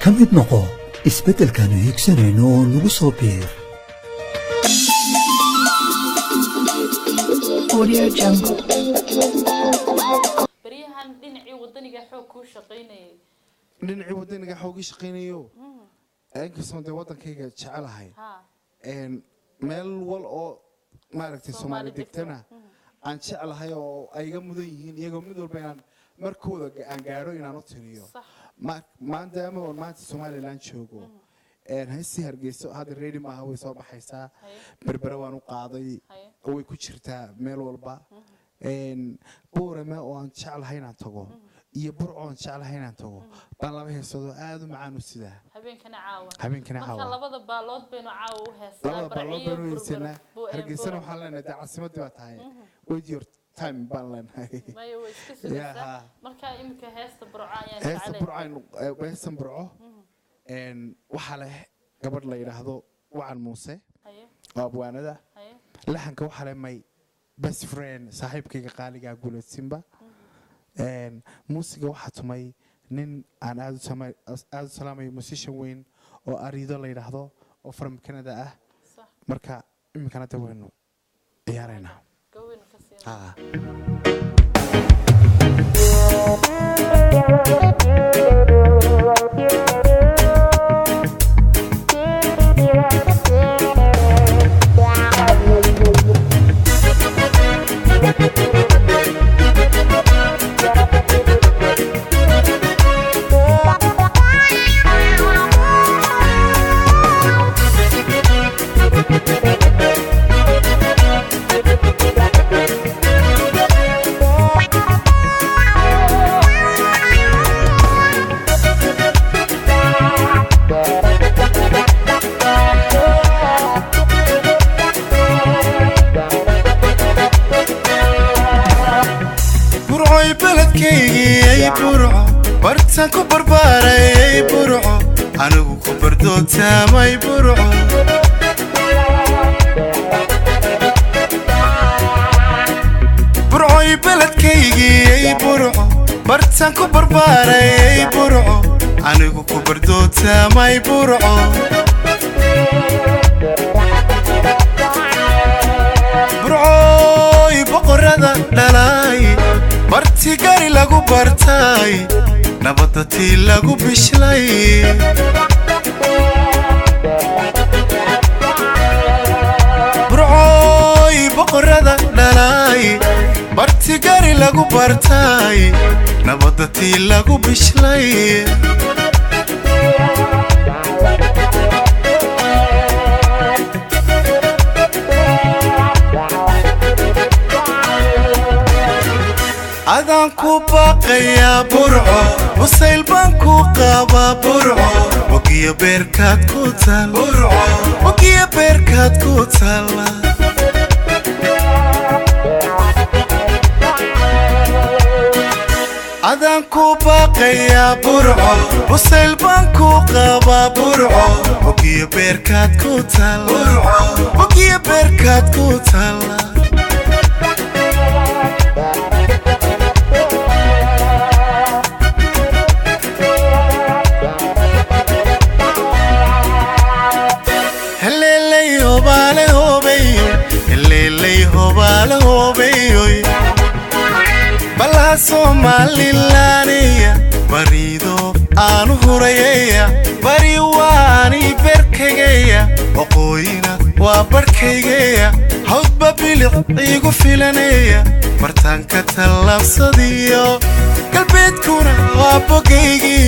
ka mid noqo isbeddelkaanu higsanayno oo nagu soo biir Audio Jungle. بريهان دينعي ودنيga xoog ku shaqeynayay dhinacii wadaniga xoogi shaqeynayo inkastoo dee wadankayga jecelahay meel wal oo maaragtay Soomaali degtana aan jecelahay oo ay iga mudan yihiin iyagoo mid walba inaan markooda aan gaaro inaan u tiriyo maadaama oo maanta Somaliland joogo heestii Hargeysa hadda ready maaha way soo baxaysaa berbera waan u qaaday oo way ku jirtaa meel walba buurama oo aan jecelahay inaan tago iyo burco aan jecelahay inaan tago baan laba heesoodo aad u macaan u sidaa habeenkana caawa marka labada baalood baynu caawa u heestaa labada baalood baynu heestaa Hargeysana waxaan leenahay caasimadii baa tahay with your time baan leenahay mayo way iska sidaysaa marka imika heesta burco ayaan jecelahay heesta burco waxa leh gabadh la yiraahdo Wacan Muuse oo abwaanada laxanka waxa leh my best friend saaxiibkayga qaaliga Guuleedsinba muusiga waxa tumay nin aan aad u salaamay musician weyn oo ariido la yiraahdo oo from Canada ah marka imikana daweyno ciyaarayna gowin ka sii ku barbaaray burco anigu ku bardootamay burco burcoy beledkaygii burco bartaan ku barbaaray burco anigu ku bardootamay burco burcoy boqorada dhalay barti gari lagu bartay nabadati lagu bishlay burcoy boqorada dhalay barti gari lagu bartay nabadati lagu bishlay adaan ku baaqaya burco wasayl baan ku qaba burco wagiya beerkaad ku taal burco wagiya beerkaad ku taal adaan ku baaqaya burco wasayl baan ku qaba burco wagiya beerkaad ku taal burco wagiya beerkaad ku taal Somalilandia barido aanu hurayaya bari waani berkagaya oqooyina waa barkayga hawdba bilic igu filanaya martaanka talaabsadiyo galbeedkuna waa bogaygi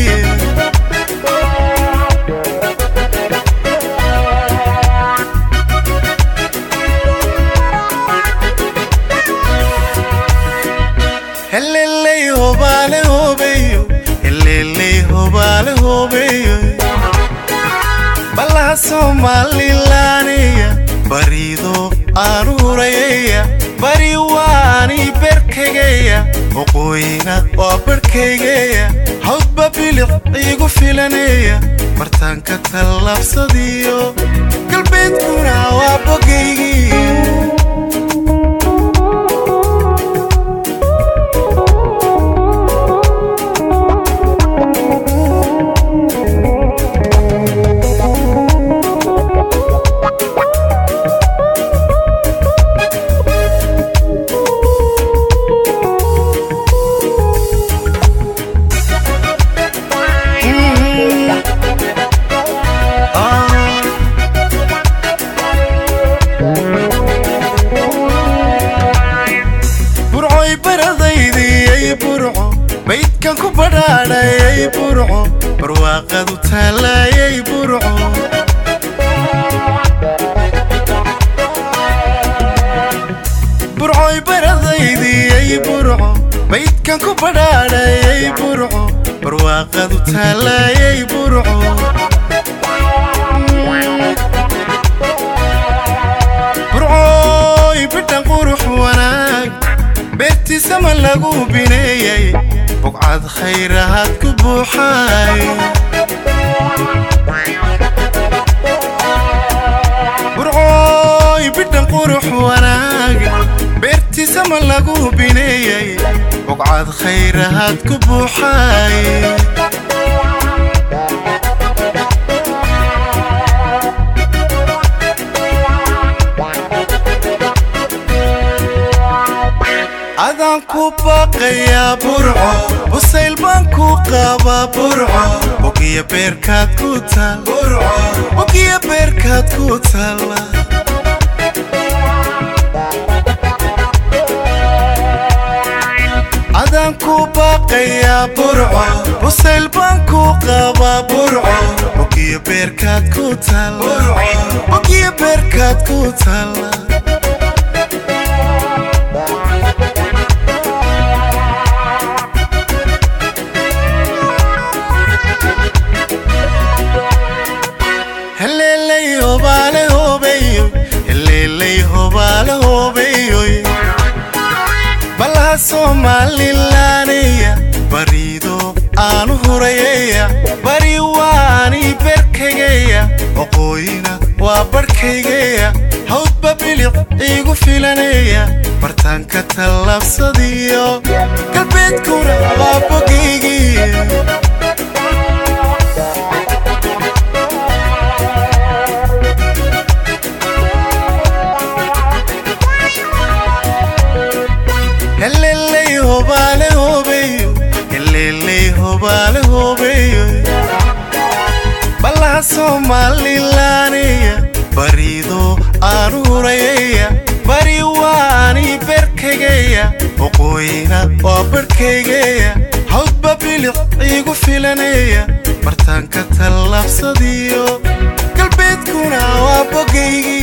Somalilandia barido aanu hurayaya bari waani berkagaya oqooyina waa barkayga hawdba bilic igu filanaya martaanka talaabsadiyo galbeedkuna waa bogaygi barwaaqadu taalayay burco burcoy baradaydiyay burco baydkan ku badhaadhayay burco barwaaqadu taalayay burco burcoy bidhan qurux wanaag beertiisama lagu bineeyay buqcad khayrahaad ku buuxay burcoy bidhan qurux wanaag beertiisama lagu bineeyay buqcad khayrahaad ku buuxay adaan ku baaqayaa burco busayl baan ku qabaa burco bogiya beerkaad ku taal bogiya beerkaad ku taala adaan ku baaqayaa burco busayl baan ku qabaa burco bogiya beerkaad ku taal bogiya beerkaad ku taala balaha Somalilanaya barido aanu hurayaya bari waani berkagaya oqooyina waa barkayga hawdba bilic igu filanaya bartaanka talabsadiyo galbeedkuna waa bogaygi balaha Somalilanaya barido aanu hurayaya bari waani berkagaya oqooyina waa barkayga hawdba bilic igu filanaya bartaanka talabsadiyo galbeedkuna waa bogaygi